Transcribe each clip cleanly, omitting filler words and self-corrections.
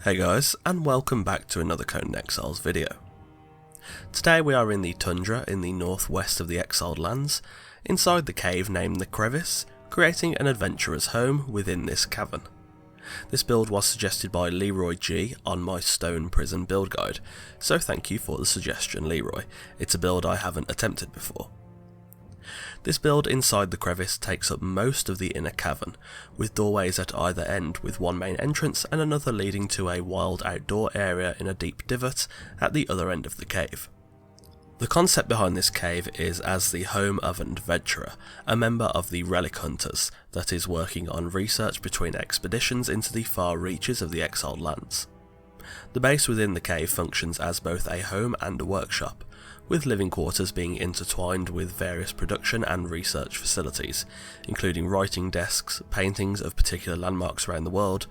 Hey guys, and welcome back to another Conan Exiles video. Today we are in the Tundra in the northwest of the Exiled Lands, inside the cave named the Crevice, creating an adventurer's home within this cavern. This build was suggested by Leroy G on my Stone Prison build guide, so thank you for the suggestion, Leroy. It's a build I haven't attempted before. This build inside the crevice takes up most of the inner cavern, with doorways at either end with one main entrance and another leading to a wild outdoor area in a deep divot at the other end of the cave. The concept behind this cave is as the home of an adventurer, a member of the Relic Hunters that is working on research between expeditions into the far reaches of the Exiled Lands. The base within the cave functions as both a home and a workshop, with living quarters being intertwined with various production and research facilities, including writing desks, paintings of particular landmarks around the world,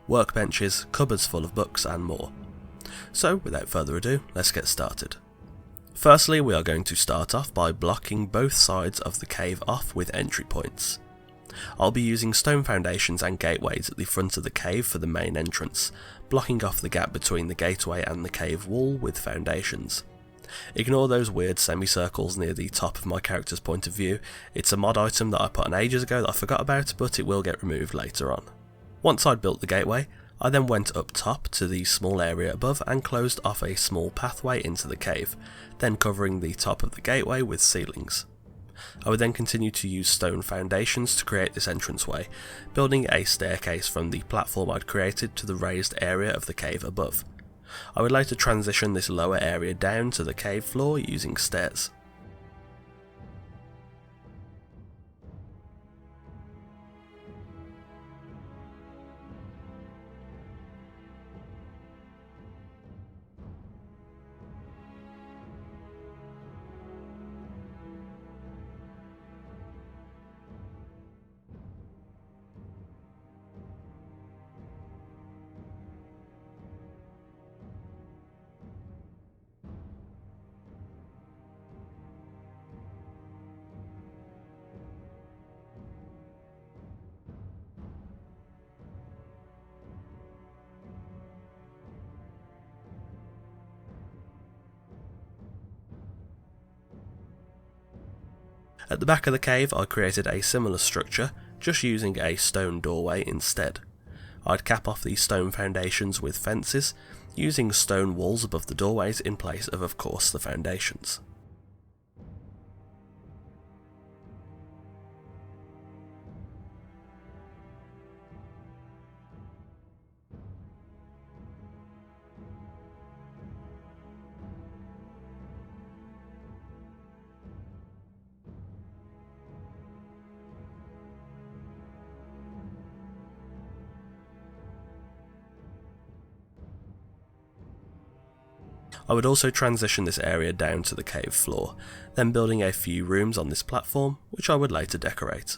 workbenches, cupboards full of books and more. So without further ado, let's get started. Firstly, we are going to start off by blocking both sides of the cave off with entry points. I'll be using stone foundations and gateways at the front of the cave for the main entrance, blocking off the gap between the gateway and the cave wall with foundations. Ignore those weird semicircles near the top of my character's point of view. It's a mod item that I put on ages ago that I forgot about, but it will get removed later on. Once I'd built the gateway, I then went up top to the small area above and closed off a small pathway into the cave, then covering the top of the gateway with ceilings. I would then continue to use stone foundations to create this entranceway, building a staircase from the platform I'd created to the raised area of the cave above. I would later transition this lower area down to the cave floor using stairs. At the back of the cave I created a similar structure, just using a stone doorway instead. I'd cap off the stone foundations with fences, using stone walls above the doorways in place of course, the foundations. I would also transition this area down to the cave floor, then building a few rooms on this platform, which I would later decorate.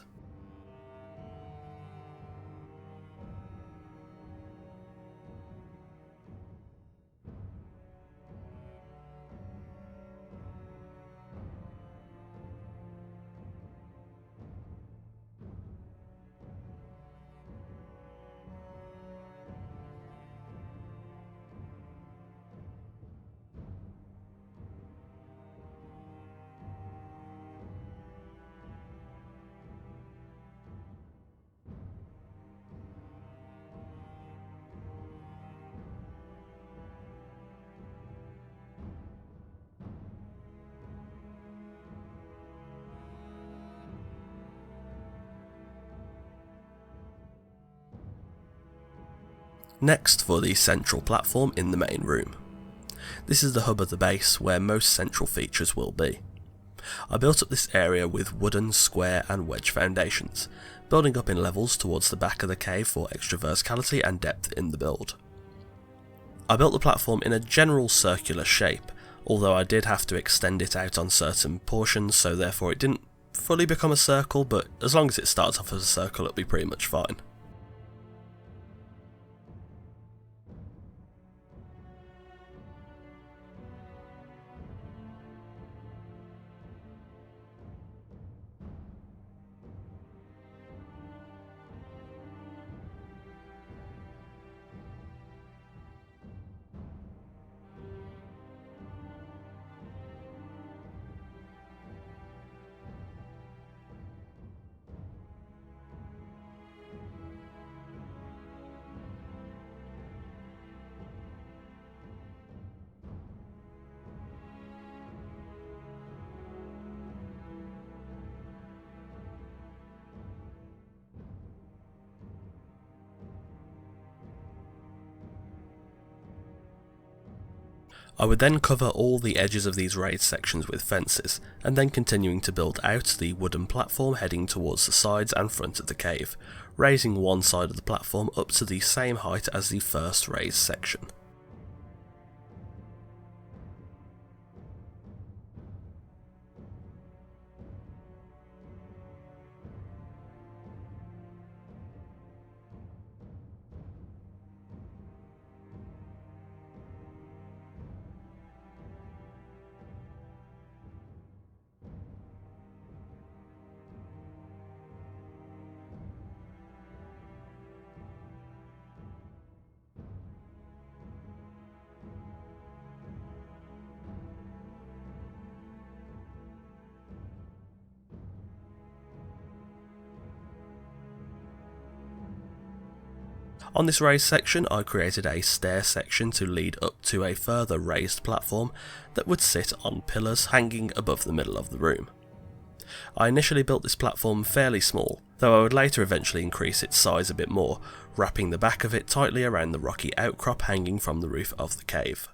Next for the central platform in the main room. This is the hub of the base where most central features will be. I built up this area with wooden, square and wedge foundations, building up in levels towards the back of the cave for extra verticality and depth in the build. I built the platform in a general circular shape, although I did have to extend it out on certain portions, so therefore it didn't fully become a circle, but as long as it starts off as a circle it'll be pretty much fine. I would then cover all the edges of these raised sections with fences, and then continuing to build out the wooden platform heading towards the sides and front of the cave, raising one side of the platform up to the same height as the first raised section. On this raised section, I created a stair section to lead up to a further raised platform that would sit on pillars hanging above the middle of the room. I initially built this platform fairly small, though I would later eventually increase its size a bit more, wrapping the back of it tightly around the rocky outcrop hanging from the roof of the cave.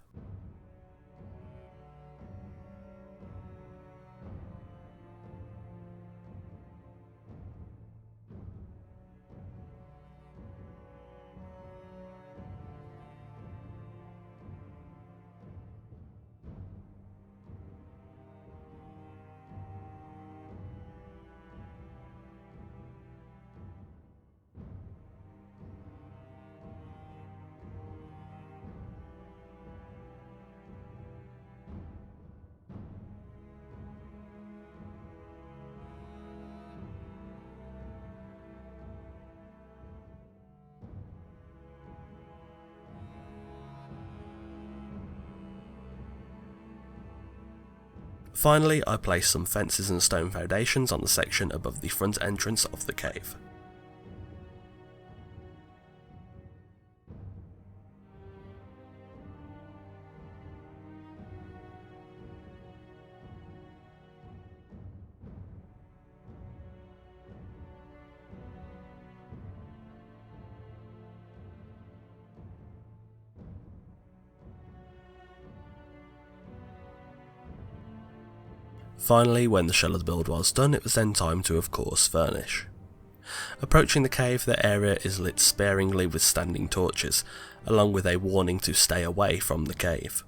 Finally, I placed some fences and stone foundations on the section above the front entrance of the cave. Finally, when the shell of the build was done, it was then time to, of course, furnish. Approaching the cave, the area is lit sparingly with standing torches, along with a warning to stay away from the cave.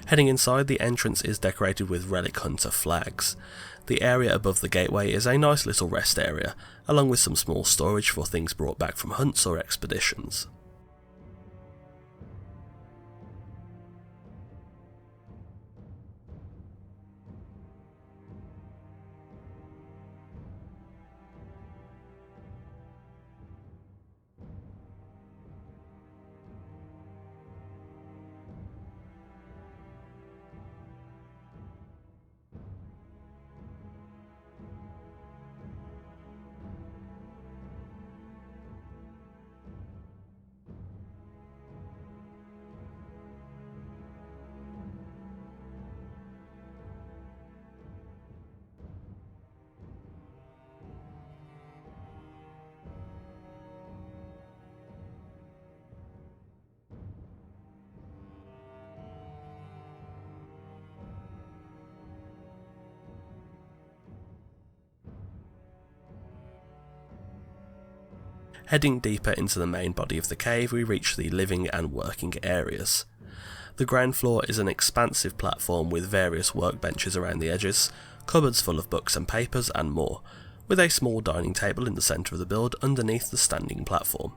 Heading inside, the entrance is decorated with Relic Hunter flags. The area above the gateway is a nice little rest area, along with some small storage for things brought back from hunts or expeditions. Heading deeper into the main body of the cave, we reach the living and working areas. The ground floor is an expansive platform with various workbenches around the edges, cupboards full of books and papers, and more, with a small dining table in the centre of the build underneath the standing platform.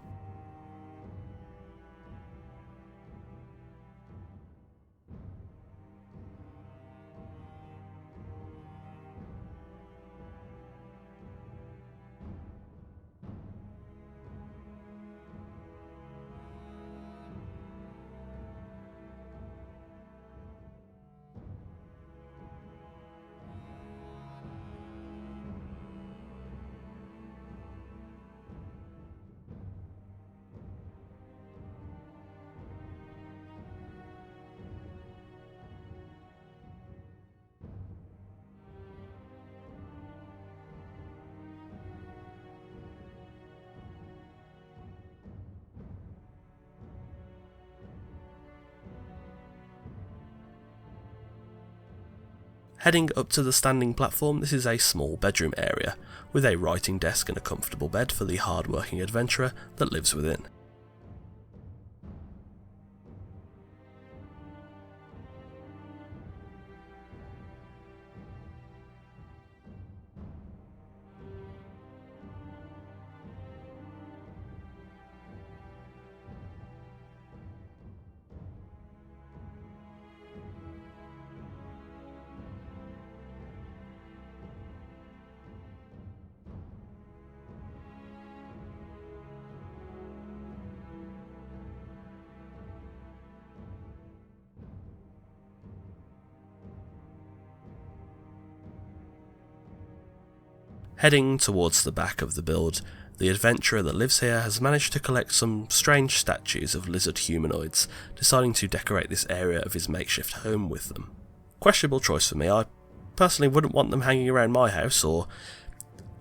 Heading up to the standing platform, this is a small bedroom area, with a writing desk and a comfortable bed for the hard-working adventurer that lives within. Heading towards the back of the build, the adventurer that lives here has managed to collect some strange statues of lizard humanoids, deciding to decorate this area of his makeshift home with them. Questionable choice for me. I personally wouldn't want them hanging around my house or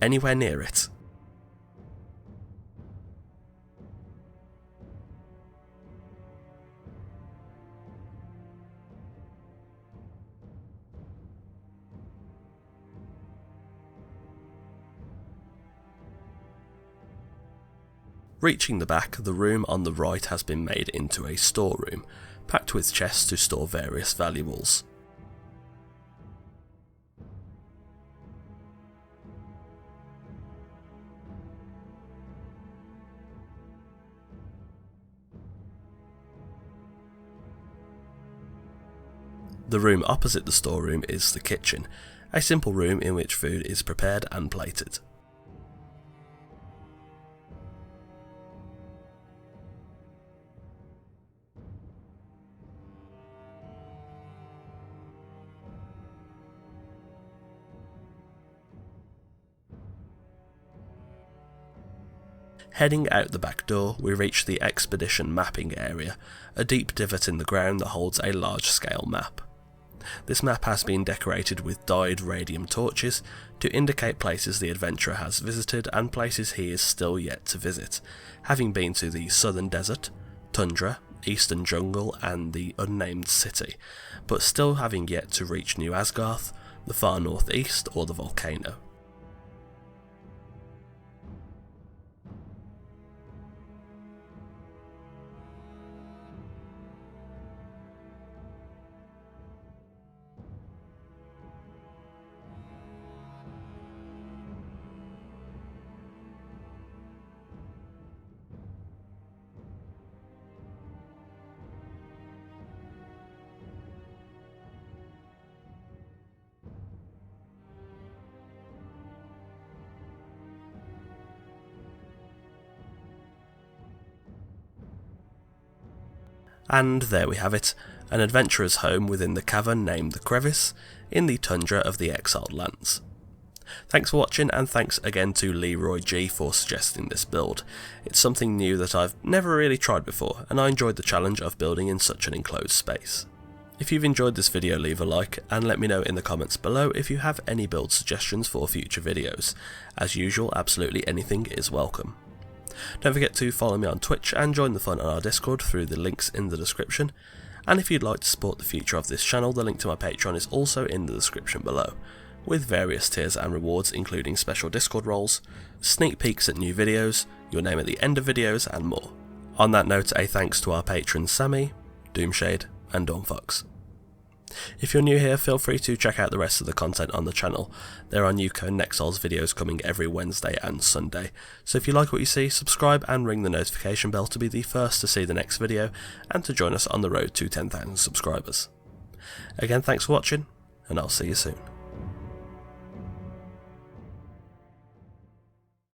anywhere near it. Reaching the back, the room on the right has been made into a storeroom, packed with chests to store various valuables. The room opposite the storeroom is the kitchen, a simple room in which food is prepared and plated. Heading out the back door, we reach the expedition mapping area, a deep divot in the ground that holds a large-scale map. This map has been decorated with dyed radium torches to indicate places the adventurer has visited and places he is still yet to visit, having been to the southern desert, Tundra, eastern jungle and the unnamed city, but still having yet to reach New Asgarth, the far northeast or the volcano. And there we have it, an adventurer's home within the cavern named the Crevice, in the Tundra of the Exiled Lands. Thanks for watching, and thanks again to Leroy G for suggesting this build. It's something new that I've never really tried before, and I enjoyed the challenge of building in such an enclosed space. If you've enjoyed this video, leave a like, and let me know in the comments below if you have any build suggestions for future videos. As usual, absolutely anything is welcome. Don't forget to follow me on Twitch and join the fun on our Discord through the links in the description. And if you'd like to support the future of this channel, the link to my Patreon is also in the description below, with various tiers and rewards including special Discord roles, sneak peeks at new videos, your name at the end of videos and more. On that note, a thanks to our patrons Sammy, Doomshade and Dawnfox. If you're new here, feel free to check out the rest of the content on the channel. There are new Conan Exiles videos coming every Wednesday and Sunday, so if you like what you see, subscribe and ring the notification bell to be the first to see the next video and to join us on the road to 10,000 subscribers. Again, thanks for watching, and I'll see you soon.